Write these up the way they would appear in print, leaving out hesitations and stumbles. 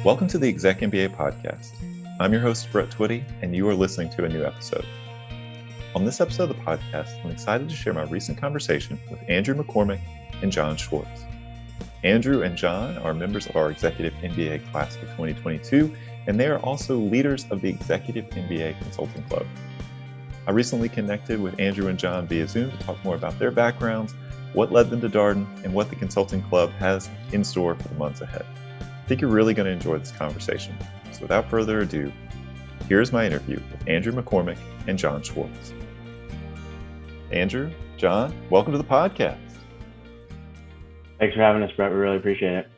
Welcome to the Exec MBA podcast. I'm your host, Brett Twitty, and you are listening to a new episode. On this episode of the podcast, I'm excited to share my recent conversation with Andrew McCormack and John Schwartz. Andrew and John are members of our Executive MBA Class of 2022, and they are also leaders of the Executive MBA Consulting Club. I recently connected with Andrew and John via Zoom to talk more about their backgrounds, what led them to Darden, and what the Consulting Club has in store for the months ahead. I think you're really going to enjoy this conversation. So without further ado, here's my interview with Andrew McCormack and John Schwartz. Andrew, John, welcome to the podcast. Thanks for having us, Brett. We really appreciate it.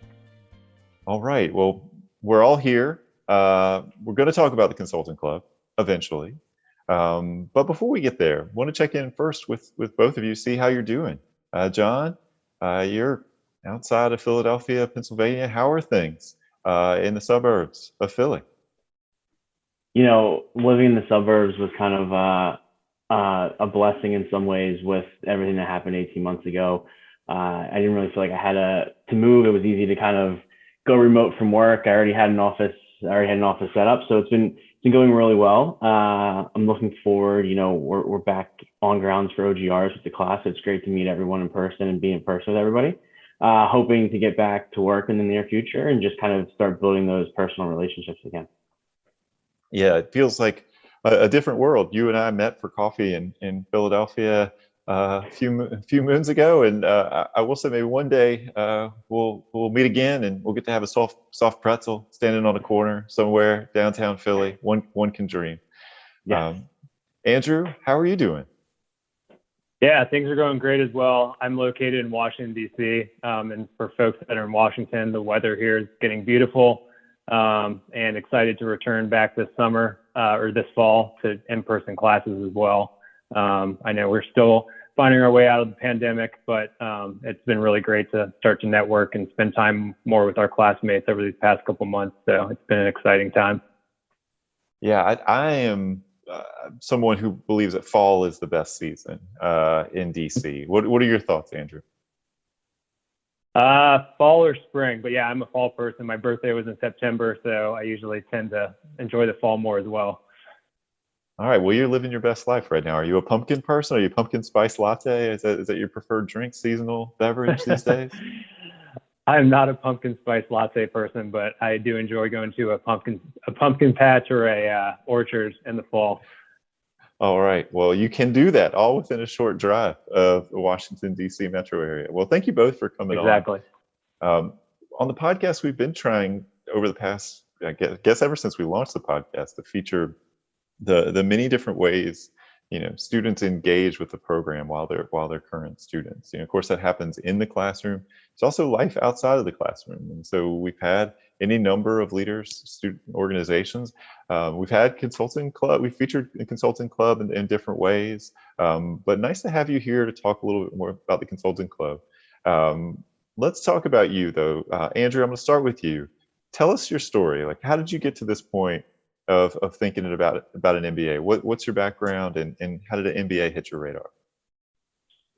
All right. Well, we're all here. We're going to talk about the Consulting Club eventually. But before we get there, I want to check in first with both of you, see how you're doing. John, you're outside of Philadelphia, Pennsylvania. How are things in the suburbs of Philly? You know, living in the suburbs was kind of a blessing in some ways with everything that happened 18 months ago. I didn't really feel like I had to move. It was easy to kind of go remote from work. I already had an office set up. So it's been going really well. I'm looking forward, we're back on grounds for OGRs with the class. It's great to meet everyone in person and be in person with everybody. Hoping to get back to work in the near future and just kind of start building those personal relationships again. Yeah, it feels like a different world. You and I met for coffee in Philadelphia a few moons ago, and I will say maybe one day we'll meet again, and we'll get to have a soft pretzel standing on a corner somewhere downtown Philly. One can dream. Yeah. Andrew, how are you doing? Yeah, things are going great as well. I'm located in Washington, D.C., and for folks that are in Washington, the weather here is getting beautiful, and excited to return back this summer or this fall to in-person classes as well. I know we're still finding our way out of the pandemic, but it's been really great to start to network and spend time more with our classmates over these past couple months. So it's been an exciting time. Yeah, I am someone who believes that fall is the best season in DC. What are your thoughts, Andrew? Fall or spring, but yeah, I'm a fall person. My birthday was in September, so I usually tend to enjoy the fall more as well. All right. Well, you're living your best life right now. Are you a pumpkin person? Are you a pumpkin spice latte? Is that your preferred drink, seasonal beverage these days? I'm not a pumpkin spice latte person, but I do enjoy going to a pumpkin patch or a orchard in the fall. All right. Well, you can do that all within a short drive of the Washington, D.C. metro area. Well, thank you both for coming on. Exactly. On the podcast, we've been trying over the past, I guess ever since we launched the podcast, to feature the many different ways students engage with the program while they're current students. Of course, that happens in the classroom. It's also life outside of the classroom. And so we've had any number of leaders, student organizations. We've had Consulting Club. We featured a Consulting Club in different ways. But nice to have you here to talk a little bit more about the Consulting Club. Let's talk about you, though. Andrew, I'm going to start with you. Tell us your story. Like, how did you get to this point of thinking about an MBA? What's your background, and how did an MBA hit your radar?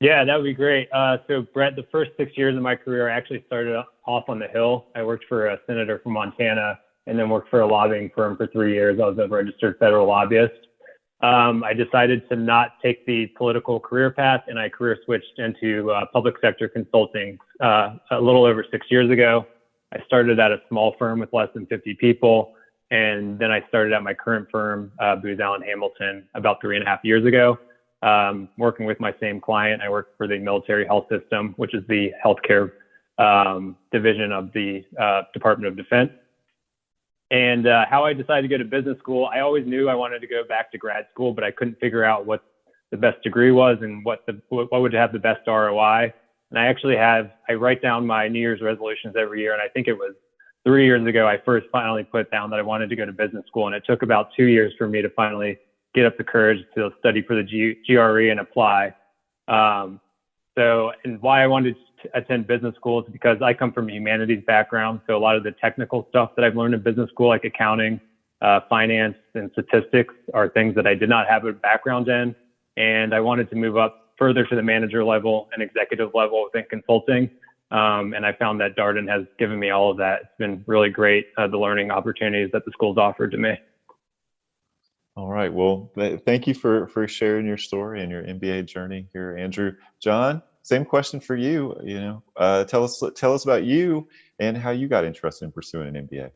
Yeah, that would be great. So Brett, the first 6 years of my career, I actually started off on the Hill. I worked for a senator from Montana and then worked for a lobbying firm for 3 years. I was a registered federal lobbyist. I decided to not take the political career path, and I career switched into public sector consulting a little over 6 years ago. I started at a small firm with less than 50 people. And then I started at my current firm, Booz Allen Hamilton, about 3.5 years ago, working with my same client. I work for the military health system, which is the healthcare division of the Department of Defense. And how I decided to go to business school, I always knew I wanted to go back to grad school, but I couldn't figure out what the best degree was and what would have the best ROI. And I write down my New Year's resolutions every year, and I think it was 3 years ago, I first finally put down that I wanted to go to business school, and it took about 2 years for me to finally get up the courage to study for the GRE and apply. And why I wanted to attend business school is because I come from a humanities background, so a lot of the technical stuff that I've learned in business school, like accounting, finance, and statistics, are things that I did not have a background in, and I wanted to move up further to the manager level and executive level within consulting. And I found that Darden has given me all of that. It's been really great, the learning opportunities that the school's offered to me. All right. Well, thank you for sharing your story and your MBA journey here, Andrew. John, same question for you. Tell us about you and how you got interested in pursuing an MBA.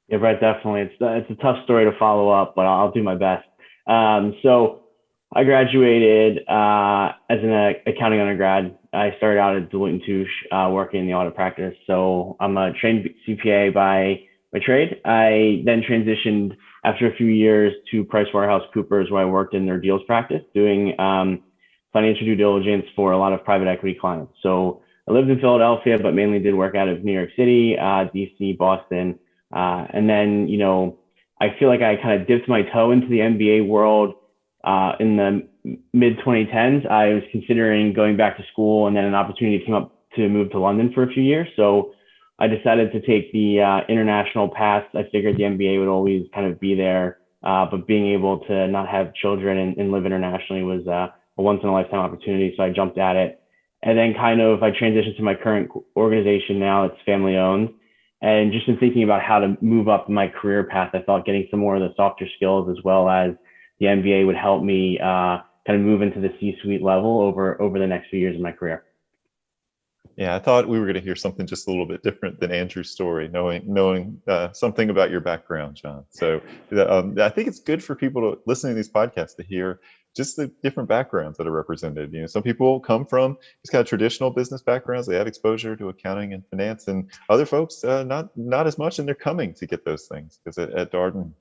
Yeah, Brett, definitely. It's a tough story to follow up, but I'll do my best. So I graduated as an accounting undergrad. I started out at Deloitte & Touche, working in the audit practice. So I'm a trained CPA by trade. I then transitioned after a few years to PricewaterhouseCoopers, where I worked in their deals practice, doing financial due diligence for a lot of private equity clients. So I lived in Philadelphia, but mainly did work out of New York City, DC, Boston. And then, I feel like I kind of dipped my toe into the MBA world in the mid 2010s. I was considering going back to school, and then an opportunity came up to move to London for a few years. So I decided to take the international path. I figured the MBA would always kind of be there, but being able to not have children and live internationally was a once in a lifetime opportunity. So I jumped at it. And then I transitioned to my current organization now. It's family owned. And just in thinking about how to move up my career path, I thought getting some more of the softer skills as well as the MBA would help me kind of move into the C-suite level over the next few years of my career. Yeah, I thought we were going to hear something just a little bit different than Andrew's story, knowing something about your background, John. So I think it's good for people to listen to these podcasts to hear just the different backgrounds that are represented. Some people come from these kind of traditional business backgrounds. They have exposure to accounting and finance, and other folks not as much, and they're coming to get those things because at Darden,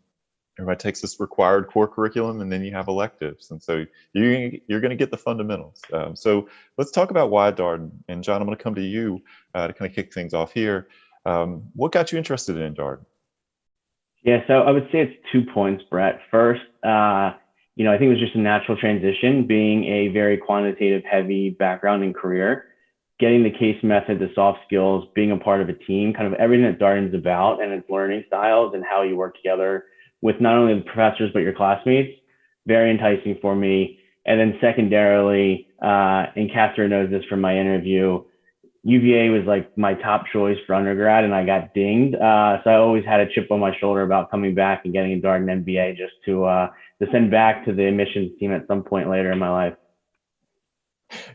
everybody takes this required core curriculum, and then you have electives. And so you're going to get the fundamentals. So let's talk about why Darden. And John, I'm going to come to you to kind of kick things off here. What got you interested in Darden? Yeah, so I would say it's 2 points, Brett. First, I think it was just a natural transition, being a very quantitative heavy background and career, getting the case method, the soft skills, being a part of a team, kind of everything that Darden's about and its learning styles and how you work together with not only the professors, but your classmates, very enticing for me. And then secondarily, and Catherine knows this from my interview, UVA was like my top choice for undergrad, and I got dinged. So I always had a chip on my shoulder about coming back and getting a Darden MBA just to send back to the admissions team at some point later in my life.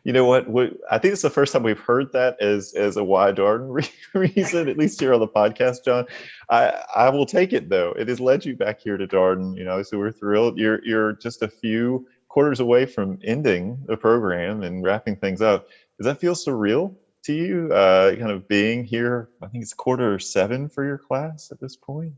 You know what? I think it's the first time we've heard that as a why Darden reason, at least here on the podcast, John. I will take it though. It has led you back here to Darden. So we're thrilled. You're just a few quarters away from ending the program and wrapping things up. Does that feel surreal to you? Kind of being here. I think it's quarter 7 for your class at this point.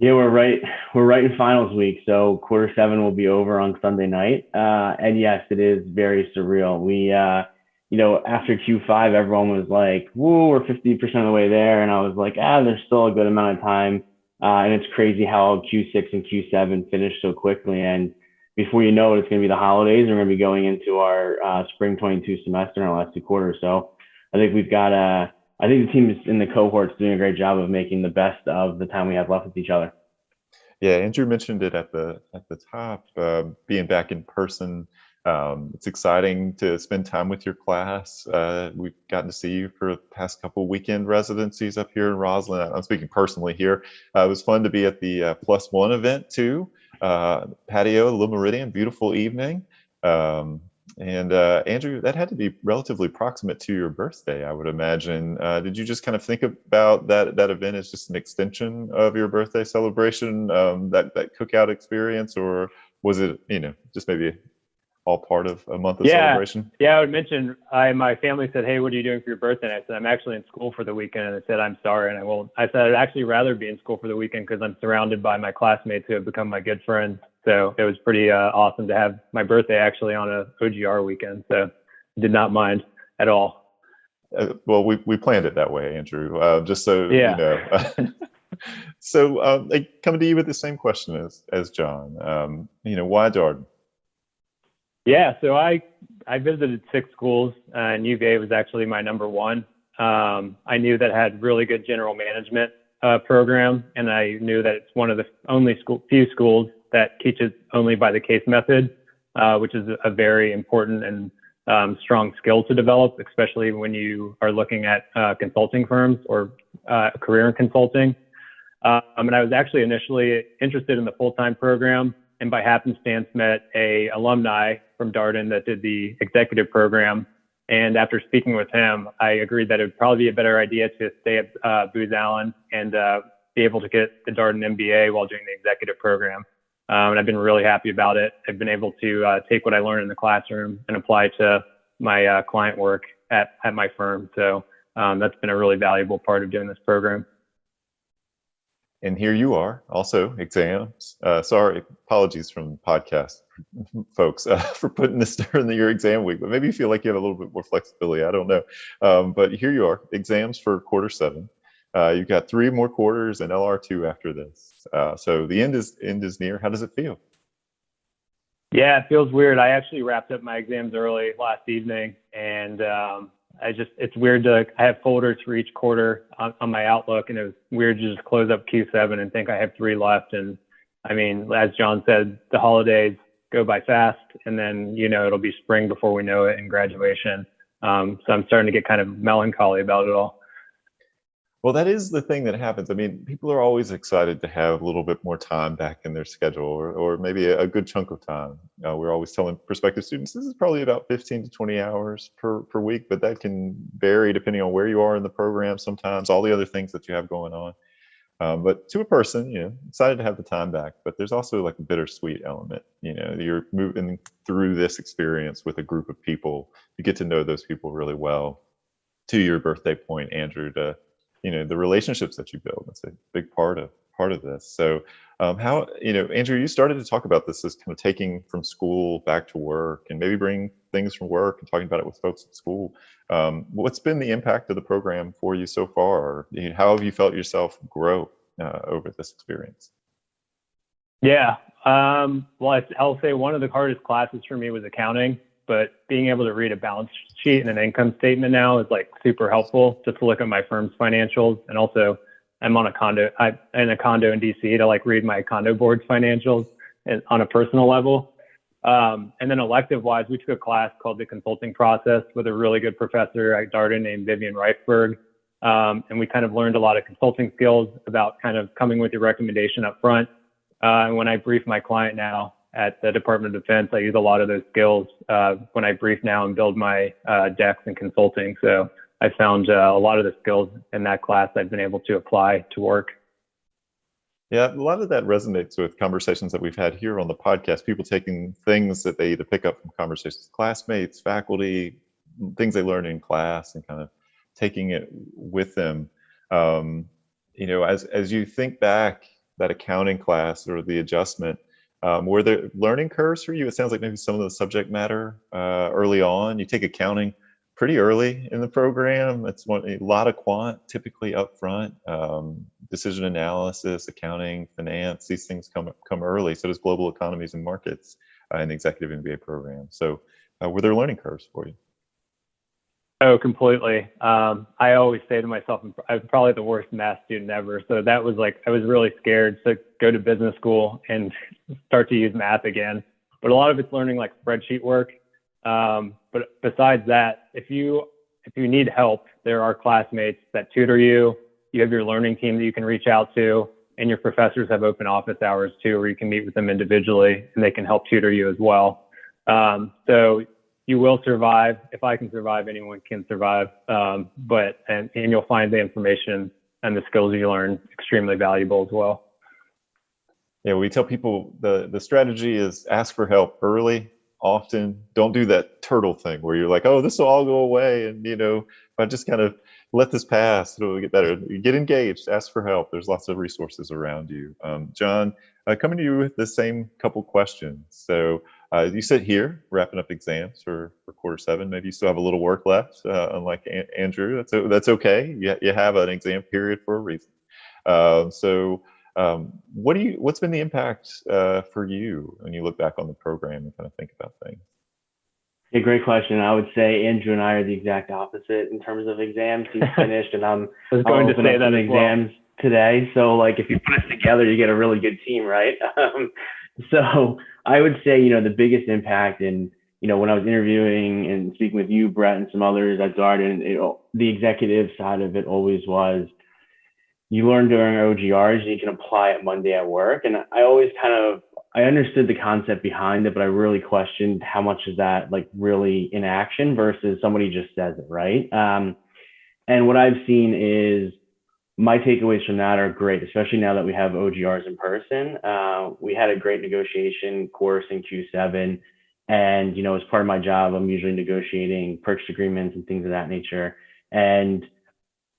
Yeah, we're right in finals week. So quarter 7 will be over on Sunday night. And yes, it is very surreal. We, after Q5, everyone was like, whoa, we're 50% of the way there. And I was like, there's still a good amount of time. And it's crazy how Q6 and Q7 finished so quickly. And before you know it, it's going to be the holidays. And we're going to be going into our spring 22 semester in our last 2 quarters. So I think I think the team in the cohort's doing a great job of making the best of the time we have left with each other. Yeah, Andrew mentioned it at the top, being back in person. It's exciting to spend time with your class. We've gotten to see you for the past couple weekend residencies up here in Roslyn. I'm speaking personally here. It was fun to be at the +1 event too. Patio, Le Meridian, beautiful evening. And Andrew, that had to be relatively proximate to your birthday, I would imagine. Did you just kind of think about that event as just an extension of your birthday celebration, that cookout experience, or was it, just maybe all part of a month of celebration? Yeah, I would mention, my family said, hey, what are you doing for your birthday? And I said, I'm actually in school for the weekend. And I said, I'm sorry. And I said, I'd actually rather be in school for the weekend because I'm surrounded by my classmates who have become my good friends. So it was pretty awesome to have my birthday actually on a OGR weekend. So I did not mind at all. Well, we planned it that way, Andrew, just so yeah. you know. So coming to you with the same question as John, why Darden? Yeah, so I visited 6 schools, and UVA was actually my number 1. I knew that it had really good general management program, and I knew that it's one of the only few schools that teaches only by the case method, which is a very important and strong skill to develop, especially when you are looking at consulting firms or a career in consulting. And I was actually initially interested in the full-time program, and by happenstance met a alumni from Darden that did the executive program. And after speaking with him, I agreed that it would probably be a better idea to stay at Booz Allen and be able to get the Darden MBA while doing the executive program. And I've been really happy about it. I've been able to take what I learned in the classroom and apply to my client work at my firm. So that's been a really valuable part of doing this program. And here you are, also exams. Sorry, apologies from podcast folks for putting this during your exam week, but maybe you feel like you have a little bit more flexibility. I don't know. But here you are, exams for quarter 7. You've got 3 more quarters and LR2 after this. So the end is near. How does it feel? Yeah, it feels weird. I actually wrapped up my exams early last evening, and it's weird I have folders for each quarter on my Outlook, and it was weird to just close up Q7 and think I have 3 left. And I mean, as John said, the holidays go by fast, and then, it'll be spring before we know it, and graduation. So I'm starting to get kind of melancholy about it all. Well, that is the thing that happens. I mean, people are always excited to have a little bit more time back in their schedule, or maybe a good chunk of time. We're always telling prospective students this is probably about 15 to 20 hours per week, but that can vary depending on where you are in the program, sometimes all the other things that you have going on. But to a person, excited to have the time back, but there's also like a bittersweet element. You're moving through this experience with a group of people. You get to know those people really well. To your birthday point, Andrew, the relationships that you build, that's a big part of this. So how, Andrew, you started to talk about this as kind of taking from school back to work, and maybe bring things from work and talking about it with folks at school. What's been the impact of the program for you so far? How have you felt yourself grow over this experience? Yeah. Well, I'll say one of the hardest classes for me was accounting, but being able to read a balance sheet and an income statement now is like super helpful, just to look at my firm's financials. And also I'm in a condo in DC to like read my condo board's financials and on a personal level. And then elective wise, we took a class called the consulting process with a really good professor at Darden named Vivian Reifberg. And we kind of learned a lot of consulting skills about kind of coming with your recommendation up front. And when I brief my client now at the Department of Defense, I use a lot of those skills when I brief now and build my decks and consulting. So I found a lot of the skills in that class I've been able to apply to work. Yeah, a lot of that resonates with conversations that we've had here on the podcast, people taking things that they either pick up from conversations with classmates, faculty, things they learn in class, and kind of taking it with them. As you think back, that accounting class or the adjustment, were there learning curves for you? It sounds like maybe some of the subject matter early on. You take accounting pretty early in the program. It's a lot of quant typically up front. Decision analysis, accounting, finance, these things come early. So does global economies and markets in the Executive MBA program. So were there learning curves for you? Oh, completely. I always say to myself, I'm probably the worst math student ever. So that was like, I was really scared to go to business school and start to use math again. But a lot of it's learning like spreadsheet work. But besides that, if you need help, there are classmates that tutor you. You have your learning team that you can reach out to, and your professors have open office hours too, where you can meet with them individually and they can help tutor you as well. So you will survive. If I can survive, anyone can survive. And you'll find the information and the skills you learn extremely valuable as well. Yeah, we tell people the strategy is ask for help early, often. Don't do that turtle thing where you're like, oh, this will all go away. And, if I just kind of let this pass, it'll get better. Get engaged, ask for help. There's lots of resources around you. John, coming to you with the same couple questions. So you sit here wrapping up exams for quarter 7. Maybe you still have a little work left, unlike Andrew. That's okay. You have an exam period for a reason. What's been the impact for you when you look back on the program and kind of think about things? A great question. I would say Andrew and I are the exact opposite in terms of exams. He's finished, and I'm going to say that exams today. So, like, if you put us together, you get a really good team, right? So I would say, the biggest impact in when I was interviewing and speaking with you, Brett, and some others at Darden, the executive side of it always was, you learn during OGRs, and you can apply it Monday at work. And I always I understood the concept behind it, but I really questioned how much is that like really in action versus somebody just says it, right? And what I've seen is my takeaways from that are great, especially now that we have OGRs in person. We had a great negotiation course in Q7. And, as part of my job, I'm usually negotiating purchase agreements and things of that nature. And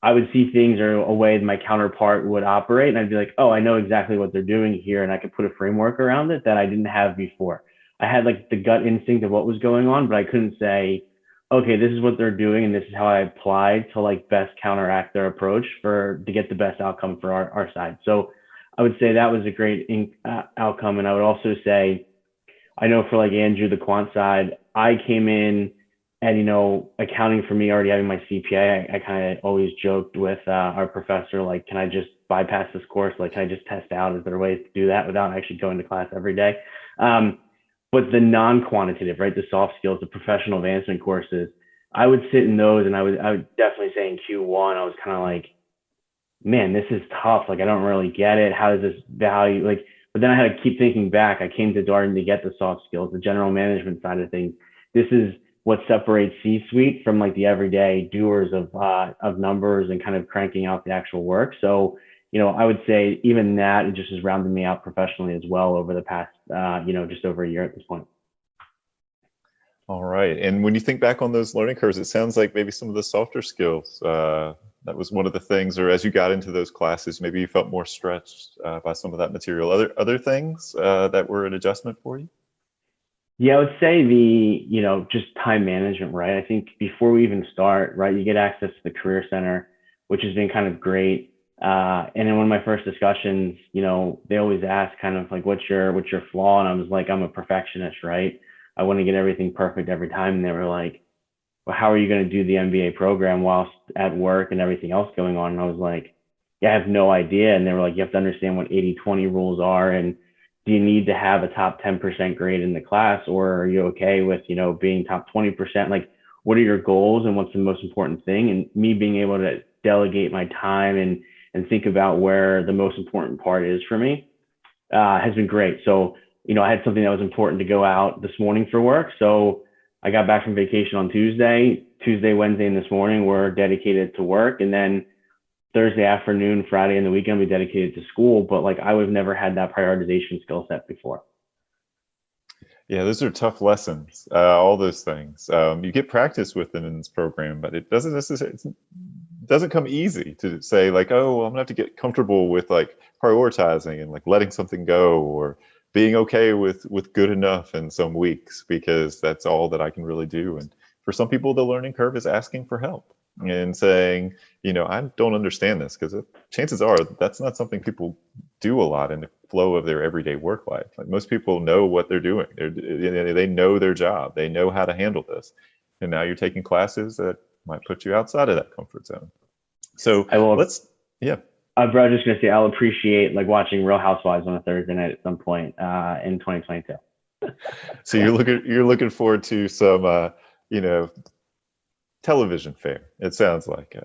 I would see things or a way my counterpart would operate, and I'd be like, oh, I know exactly what they're doing here, and I could put a framework around it that I didn't have before. I had like the gut instinct of what was going on, but I couldn't say, okay, this is what they're doing, and this is how I applied to like best counteract their approach to get the best outcome for our side. So I would say that was a great outcome, and I would also say, I know for like Andrew, the quant side, I came in and, accounting for me already having my CPA, I kind of always joked with our professor, like, can I just bypass this course? Like, can I just test out? Is there ways to do that without actually going to class every day? But the non-quantitative, right, the soft skills, the professional advancement courses, I would sit in those, and I would definitely say in Q1, I was kind of like, man, this is tough. Like, I don't really get it. How does this value, like, but then I had to keep thinking back. I came to Darden to get the soft skills, the general management side of things. This is what separates C-suite from like the everyday doers of numbers and kind of cranking out the actual work. So, I would say even that, it just has rounded me out professionally as well over the past, just over a year at this point. All right. And when you think back on those learning curves, it sounds like maybe some of the softer skills, that was one of the things, or as you got into those classes, maybe you felt more stretched by some of that material. Other things that were an adjustment for you? Yeah, I would say just time management, right? I think before we even start, right, you get access to the Career Center, which has been kind of great. And in one of my first discussions, they always ask kind of like, what's your flaw? And I was like, I'm a perfectionist, right? I want to get everything perfect every time. And they were like, well, how are you going to do the MBA program whilst at work and everything else going on? And I was like, yeah, I have no idea. And they were like, you have to understand what 80-20 rules are. And do you need to have a top 10% grade in the class, or are you okay with, being top 20%? Like, what are your goals and what's the most important thing? And me being able to delegate my time and think about where the most important part is for me has been great. So, I had something that was important to go out this morning for work. So I got back from vacation on Tuesday, Wednesday, and this morning were dedicated to work. And then Thursday afternoon, Friday, and the weekend we dedicated to school. But like, I would have never had that prioritization skill set before. Yeah, those are tough lessons. All those things you get practice with them in this program, but it doesn't necessarily doesn't come easy to say like, oh, well, I'm gonna have to get comfortable with like prioritizing and like letting something go, or being okay with good enough in some weeks, because that's all that I can really do. And for some people, the learning curve is asking for help and saying, I don't understand this, because chances are that's not something people do a lot in the flow of their everyday work life. Like, most people know what they're doing. They know their job. They know how to handle this. And now you're taking classes that might put you outside of that comfort zone. So yeah. Bro, I was just gonna say, I'll appreciate like watching Real Housewives on a Thursday night at some point in 2022. So you're looking forward to some television fare, it sounds like.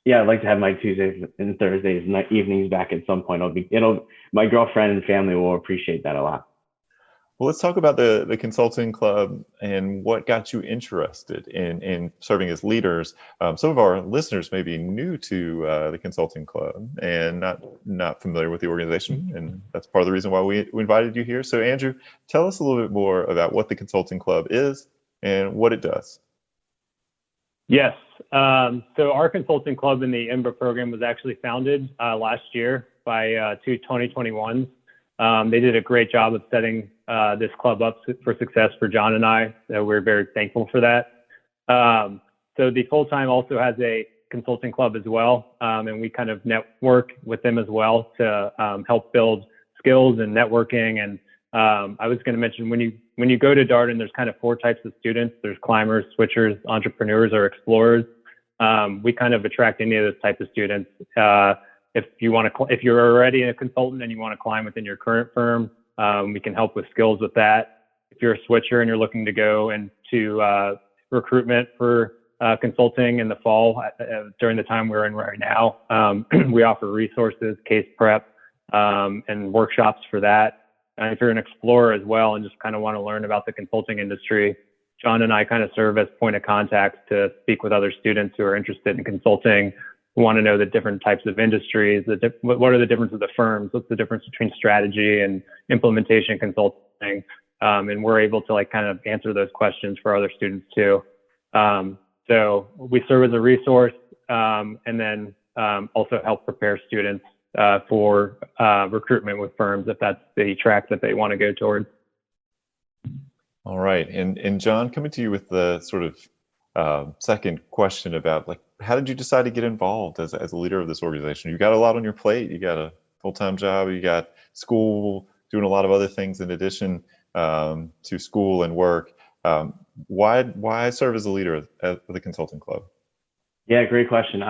Yeah, I'd like to have my Tuesdays and Thursdays and evenings back at some point. My girlfriend and family will appreciate that a lot. Well, let's talk about the consulting club and what got you interested in serving as leaders. Some of our listeners may be new to the consulting club and not familiar with the organization, and that's part of the reason why we invited you here. So, Andrew, tell us a little bit more about what the consulting club is and what it does. Yes. So our consulting club in the MBA program was actually founded last year by two 2021s. They did a great job of setting this club up for success for John and I. So we're very thankful for that. So the full-time also has a consulting club as well. And we kind of network with them as well to help build skills and networking. And I was going to mention, when you go to Darden, there's kind of four types of students. There's climbers, switchers, entrepreneurs, or explorers. We kind of attract any of those types of students. If you're already a consultant and you want to climb within your current firm, we can help with skills with that. if you're a switcher and you're looking to go into recruitment for consulting in the fall during the time we're in right now, we offer resources, case prep, and workshops for that. And if you're an explorer as well and just kind of want to learn about the consulting industry, John and I kind of serve as point of contact to speak with other students who are interested in consulting, who want to know the different types of industries, what are the differences of the firms, what's the difference between strategy and implementation consulting, and we're able to like kind of answer those questions for other students too. So we serve as a resource, and then also help prepare students for recruitment with firms if that's the track that they want to go towards. All right, and John, coming to you with the sort of second question about like, how did you decide to get involved as a leader of this organization? You got a lot on your plate. You got a full-time job. You got school, doing a lot of other things in addition to school and work. Why serve as a leader of the consulting club? Yeah, great question.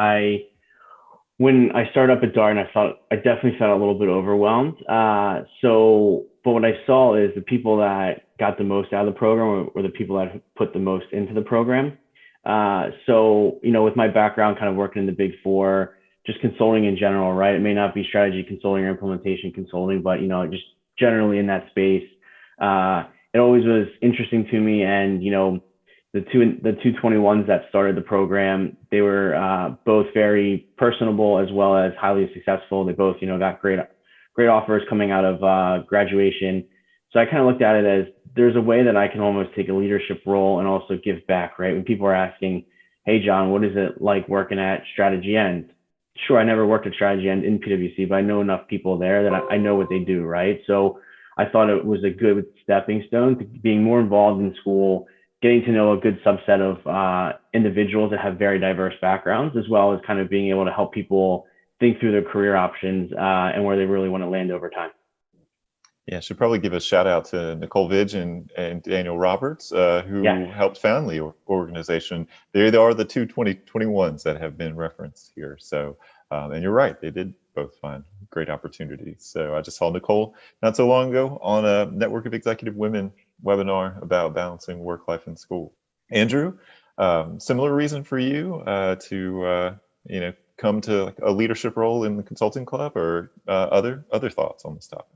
When I started up at Darden, I definitely felt a little bit overwhelmed. But what I saw is the people that got the most out of the program were the people that put the most into the program. So, with my background kind of working in the Big Four, just consulting in general, right? It may not be strategy consulting or implementation consulting, but, just generally in that space, it always was interesting to me. And, the 221s that started the program, they were both very personable as well as highly successful. They both, got great offers coming out of graduation. So I kind of looked at it as there's a way that I can almost take a leadership role and also give back, right? When people are asking, hey, John, what is it like working at Strategy End? Sure, I never worked at Strategy End in PwC, but I know enough people there that I know what they do, right? So I thought it was a good stepping stone to being more involved in school, getting to know a good subset of individuals that have very diverse backgrounds, as well as kind of being able to help people think through their career options and where they really want to land over time. Yeah, I should probably give a shout out to Nicole Vidge and Daniel Roberts, who helped found the organization. They are the 2021s that have been referenced here. So, and you're right, they did both find great opportunities. So I just saw Nicole not so long ago on a Network of Executive Women webinar about balancing work life and school. Andrew, similar reason for you to come to like a leadership role in the consulting club, or other thoughts on this topic?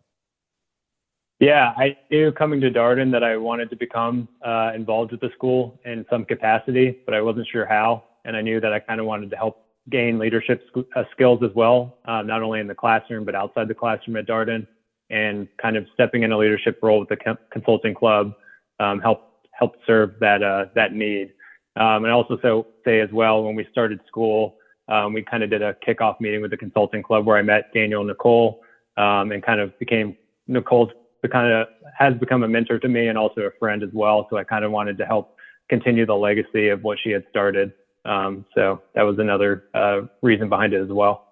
Yeah, I knew coming to Darden that I wanted to become involved with the school in some capacity, but I wasn't sure how. And I knew that I kind of wanted to help gain leadership skills as well, not only in the classroom, but outside the classroom at Darden. And kind of stepping in a leadership role with the consulting club helped serve that need. And I also say as well, when we started school, we kind of did a kickoff meeting with the consulting club where I met Daniel and Nicole, and kind of Nicole's has become a mentor to me and also a friend as well. So I kind of wanted to help continue the legacy of what she had started. So that was another reason behind it as well.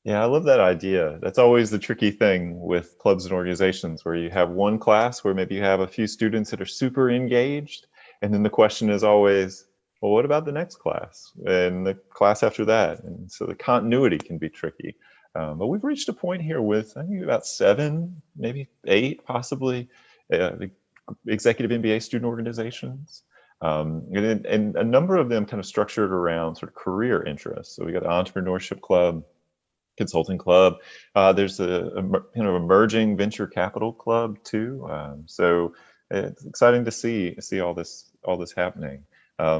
Yeah, I love that idea. That's always the tricky thing with clubs and organizations, where you have one class where maybe you have a few students that are super engaged. And then the question is always, well, what about the next class and the class after that? And so the continuity can be tricky. But we've reached a point here with, I think, about 7, maybe 8, possibly, executive MBA student organizations. And a number of them kind of structured around sort of career interests. So we got the entrepreneurship club, consulting club. There's a kind of emerging venture capital club too. So it's exciting to see all this happening.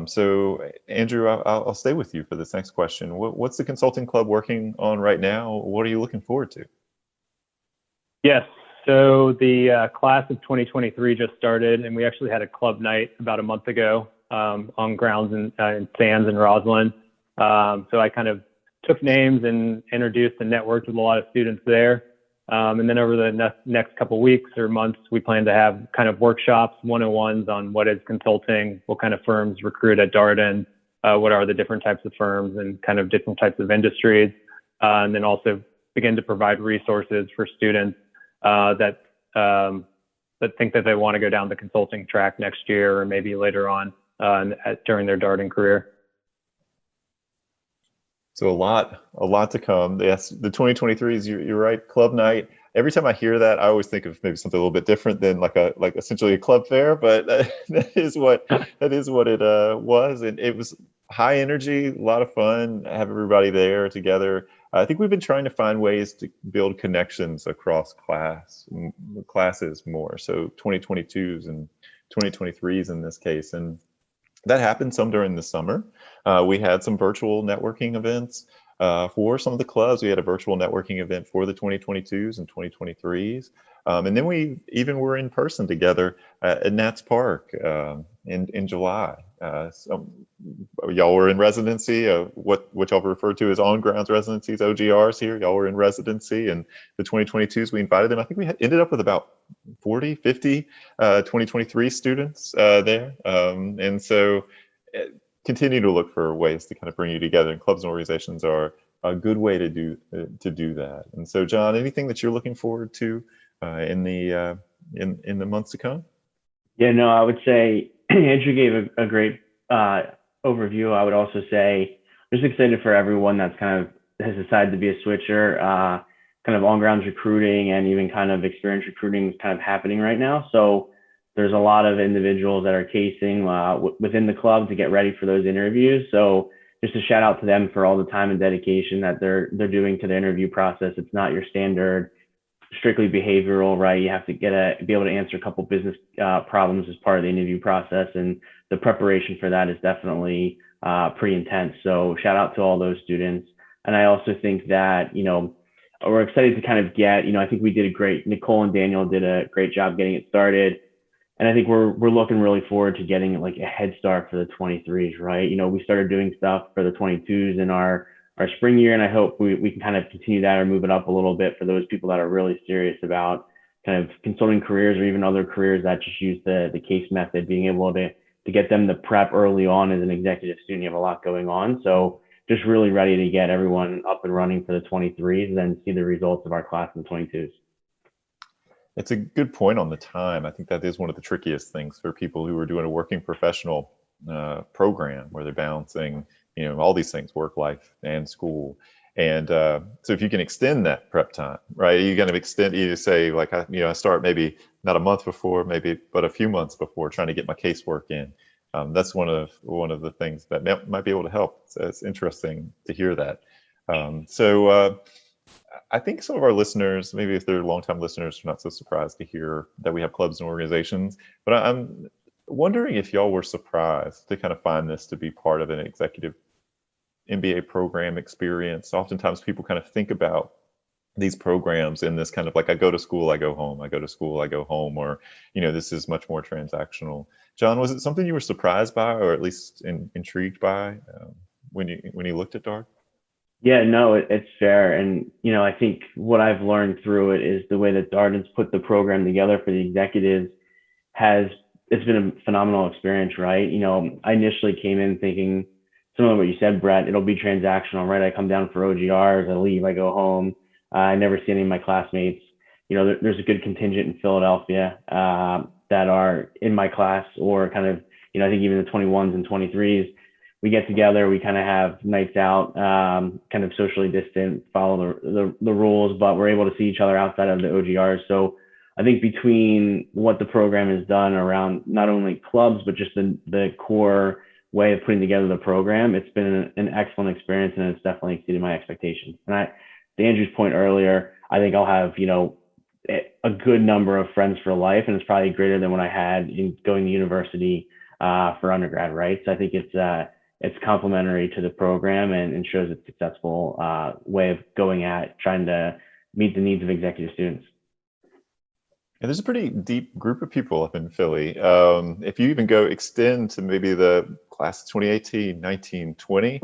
So Andrew, I'll stay with you for this next question. What's the consulting club working on right now? What are you looking forward to? Yes, so the class of 2023 just started, and we actually had a club night about a month ago on grounds in Sands and Roslyn. So I kind of took names and introduced and networked with a lot of students there. And then over the next couple of weeks or months, we plan to have kind of workshops, 101s on what is consulting, what kind of firms recruit at Darden, what are the different types of firms and kind of different types of industries. And then also begin to provide resources for students that think that they want to go down the consulting track next year or maybe later on during their Darden career. So a lot to come. Yes, the 2023s, you're right, club night. every time I hear that, I always think of maybe something a little bit different than like essentially a club fair, but that is what it was, and it was high energy, a lot of fun, have everybody there together. I think we've been trying to find ways to build connections across classes more. So 2022s and 2023s in this case, and that happened some during the summer. We had some virtual networking events for some of the clubs. We had a virtual networking event for the 2022s and 2023s. And then we even were in person together at Nats Park in July. So y'all were in residency, what y'all refer to as on-grounds residencies, OGRs here. Y'all were in residency, and the 2022s, we invited them. I think we ended up with about 40, 50 2023 students there. And so continue to look for ways to kind of bring you together, and clubs and organizations are a good way to do that. And so, John, anything that you're looking forward to in the months to come? Yeah, no, I would say Andrew gave a great overview. I would also say I'm just excited for everyone that's kind of has decided to be a switcher. Kind of on-grounds recruiting and even kind of experience recruiting is kind of happening right now. So there's a lot of individuals that are casing within the club to get ready for those interviews. So just a shout out to them for all the time and dedication that they're doing to the interview process. It's not your standard strictly behavioral, right? You have to be able to answer a couple business problems as part of the interview process, and the preparation for that is definitely pretty intense. So shout out to all those students. And I also think that, we're excited to kind of get, I think we did Nicole and Daniel did a great job getting it started. And I think we're looking really forward to getting like a head start for the 23s, right? We started doing stuff for the 22s in our spring year, and I hope we can kind of continue that or move it up a little bit for those people that are really serious about kind of consulting careers or even other careers that just use the case method, being able to get them the prep early on as an executive student. You have a lot going on. So just really ready to get everyone up and running for the 23s and then see the results of our class in the 22s. It's a good point on the time. I think that is one of the trickiest things for people who are doing a working professional program where they're balancing, all these things, work life and school. And so if you can extend that prep time, right, you kind of extend, you say like, I start maybe not a month before, but a few months before, trying to get my casework in. That's one of the things that might be able to help. So it's interesting to hear that. So I think some of our listeners, maybe if they're longtime listeners, are not so surprised to hear that we have clubs and organizations. But I'm wondering if y'all were surprised to kind of find this to be part of an executive MBA program experience. Oftentimes people kind of think about these programs in this kind of like, I go to school, I go home, I go to school, I go home, or, this is much more transactional. John, was it something you were surprised by, or at least intrigued by when you looked at Darden? Yeah, no, it's fair. And, I think what I've learned through it is the way that Darden's put the program together for the executives it's been a phenomenal experience, right? I initially came in thinking similar to what you said, Brett, it'll be transactional, right? I come down for OGRs, I leave, I go home. I never see any of my classmates. There's a good contingent in Philadelphia that are in my class, or kind of, I think even the 21s and 23s, we get together, we kind of have nights out, kind of socially distant, follow the rules, but we're able to see each other outside of the OGRs. So I think between what the program has done around not only clubs, but just the core way of putting together the program, it's been an excellent experience, and it's definitely exceeded my expectations. And to Andrew's point earlier, I think I'll have, a good number of friends for life, and it's probably greater than what I had in going to university for undergrad, right? So I think it's complementary to the program and shows a successful way of going at trying to meet the needs of executive students. And there's a pretty deep group of people up in Philly. If you even extend to maybe the class of 2018, 19, 20,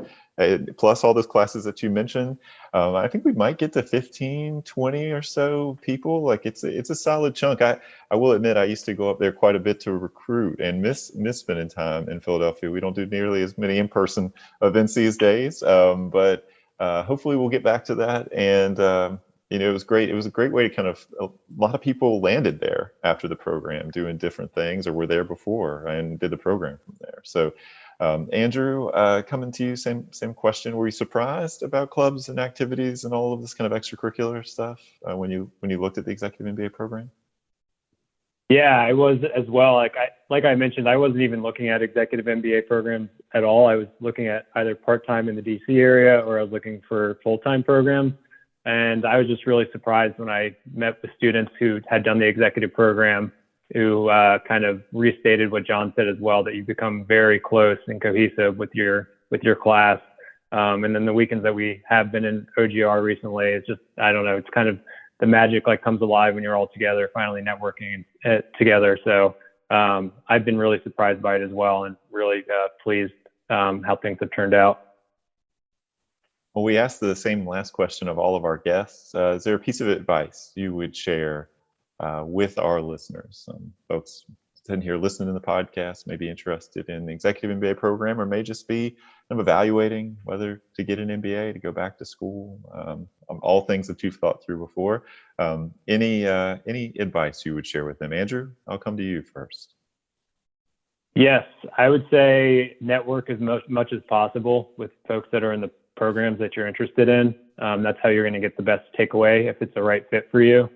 plus all those classes that you mentioned, I think we might get to 15, 20 or so people. Like it's a solid chunk. I will admit I used to go up there quite a bit to recruit and miss spending time in Philadelphia. We don't do nearly as many in-person events these days, but hopefully we'll get back to that. And it was great. It was a great way to a lot of people landed there after the program doing different things, or were there before and did the program from there. So Andrew, coming to you, same question. Were you surprised about clubs and activities and all of this kind of extracurricular stuff when you looked at the Executive MBA program? Yeah, I was as well. Like I mentioned, I wasn't even looking at Executive MBA programs at all. I was looking at either part-time in the DC area, or I was looking for full-time programs. And I was just really surprised when I met with students who had done the executive program, who kind of restated what John said as well, that you become very close and cohesive with your class. And then the weekends that we have been in OGR recently, it's just, I don't know, it's kind of the magic like comes alive when you're all together, finally networking together. So I've been really surprised by it as well, and really pleased how things have turned out. Well, we asked the same last question of all of our guests. Is there a piece of advice you would share with our listeners? Folks sitting here listening to the podcast may be interested in the Executive MBA program, or may just be kind of evaluating whether to get an MBA, to go back to school, all things that you've thought through before. Any advice you would share with them? Andrew, I'll come to you first. Yes, I would say network as much as possible with folks that are in the programs that you're interested in. That's how you're going to get the best takeaway if it's the right fit for you.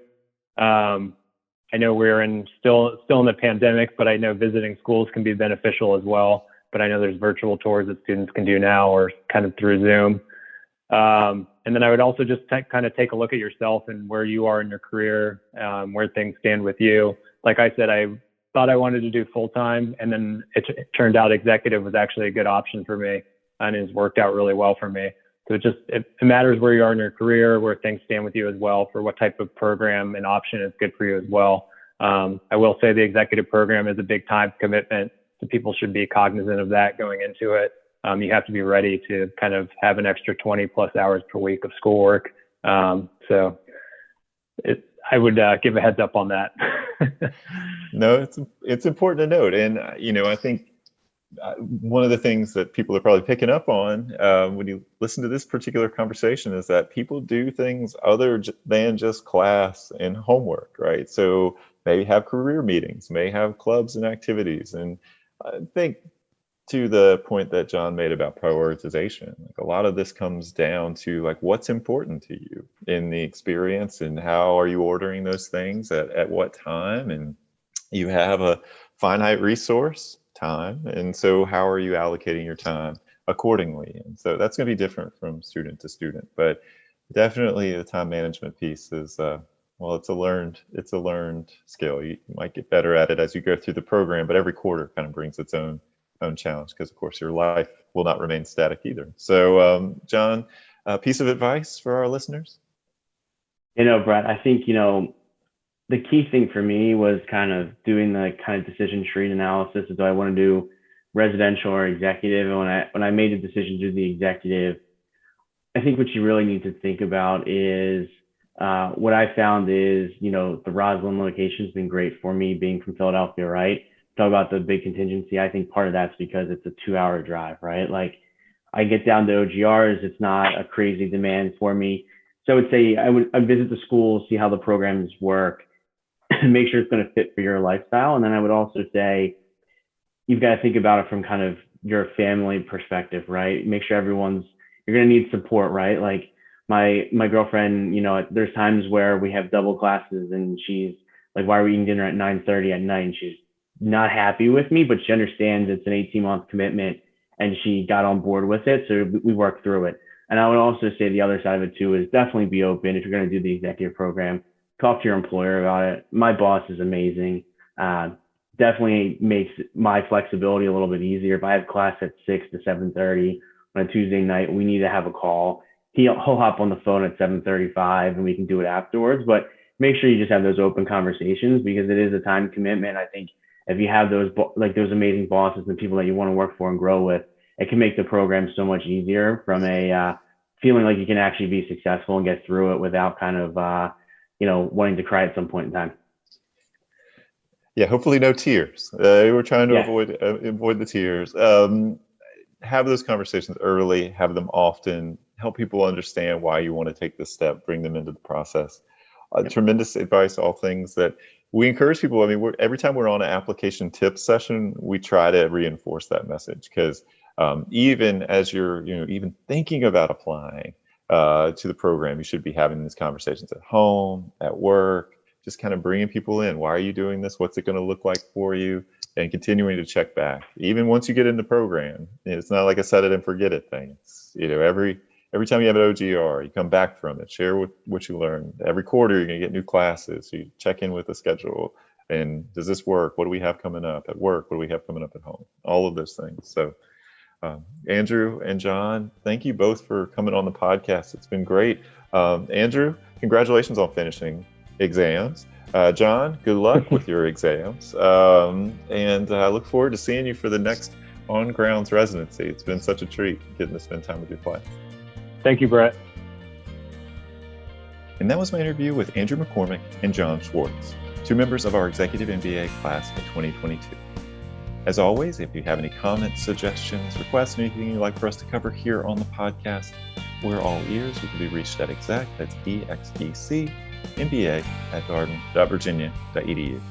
I know we're still in the pandemic, but I know visiting schools can be beneficial as well. But I know there's virtual tours that students can do now, or kind of through Zoom. And then I would also just kind of take a look at yourself and where you are in your career, where things stand with you. Like I said, I thought I wanted to do full-time, and then it turned out executive was actually a good option for me, and it's worked out really well for me. So it matters where you are in your career, where things stand with you as well, for what type of program and option is good for you as well. I will say the executive program is a big time commitment, so people should be cognizant of that going into it. You have to be ready to kind of have an extra 20 plus hours per week of schoolwork. So I would give a heads up on that. No, it's important to note. And, I think one of the things that people are probably picking up on when you listen to this particular conversation is that people do things other than just class and homework, right? So maybe have career meetings, may have clubs and activities. And I think, to the point that John made about prioritization, like a lot of this comes down to like what's important to you in the experience, and how are you ordering those things at what time. And you have a finite resource, time, and so how are you allocating your time accordingly? And so that's going to be different from student to student, but definitely the time management piece is well, it's a learned skill. You might get better at it as you go through the program, but every quarter kind of brings its own challenge, because of course your life will not remain static either. So John, a piece of advice for our listeners? Brett, I think the key thing for me was kind of doing the kind of decision tree analysis. Do I want to do residential or executive? And when I made the decision to do the executive, I think what you really need to think about is what I found is, the Roslyn location has been great for me, being from Philadelphia, right? Talk about the big contingency. I think part of that's because it's a 2-hour drive, right? Like I get down to OGRs, it's not a crazy demand for me. So I would say I'd visit the school, see how the programs work, make sure it's going to fit for your lifestyle. And then I would also say, you've got to think about it from kind of your family perspective, right? Make sure you're going to need support, right? Like my girlfriend, there's times where we have double classes and she's like, why are we eating dinner at 9:30 at night? And she's not happy with me, but she understands it's an 18-month commitment and she got on board with it. So we worked through it. And I would also say the other side of it too is definitely be open. If you're going to do the executive program, talk to your employer about it. My boss is amazing. Definitely makes my flexibility a little bit easier. If I have class at 6 to 7:30 on a Tuesday night, we need to have a call. He'll hop on the phone at 7:35 and we can do it afterwards. But make sure you just have those open conversations, because it is a time commitment. I think if you have those amazing bosses and people that you want to work for and grow with, it can make the program so much easier from a feeling like you can actually be successful and get through it without kind of wanting to cry at some point in time. Yeah, hopefully no tears. We're trying to avoid the tears. Have those conversations early, have them often, help people understand why you want to take this step, bring them into the process. Tremendous advice, all things that we encourage people. I mean, every time we're on an application tips session, we try to reinforce that message, because Even as you're, even thinking about applying to the program, you should be having these conversations at home, at work, just kind of bringing people in. Why are you doing this? What's it going to look like for you? And continuing to check back. Even once you get in the program, it's not like a set it and forget it thing. It's, every time you have an OGR, you come back from it, share what you learned. Every quarter, you're going to get new classes. So you check in with the schedule. And does this work? What do we have coming up at work? What do we have coming up at home? All of those things. So Andrew and John, thank you both for coming on the podcast. It's been great. Andrew, congratulations on finishing exams. John, good luck with your exams. And I look forward to seeing you for the next on-grounds residency. It's been such a treat getting to spend time with your class. Thank you, Brett. And that was my interview with Andrew McCormack and John Schwartz, 2 members of our Executive MBA class for 2022. As always, if you have any comments, suggestions, requests, anything you'd like for us to cover here on the podcast, we're all ears. We can be reached at exec, that's ExecMBA @darden.virginia.edu.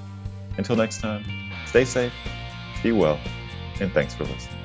Until next time, stay safe, be well, and thanks for listening.